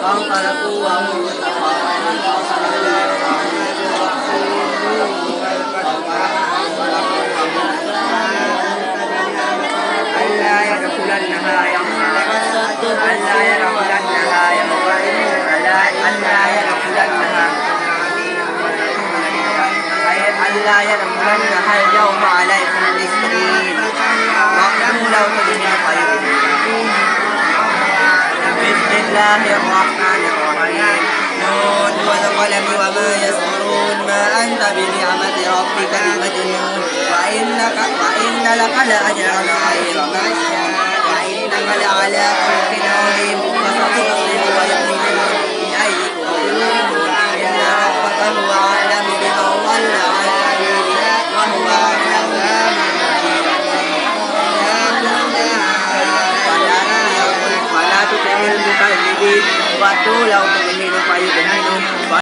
فانطلقوا وهم يتخافتون وصل الله محمد رسوله ألا يدخلنها يوم اليوم عليكم مسكين واعلموا لو تجدوا خير. بسم الله الرحمن الرحيم. نون والقلم وما يسطرون ما أنت بنعمة ربك بمجنون وإن لك لأجرا غير ممنون وإنك لعلى خلق عظيم فستبصر ويؤمنون بأيكم المؤمنون إن ربك هو أعلم بمن ضل عن سبيله وهو أعلم ولا تطع المكذبين واتلوا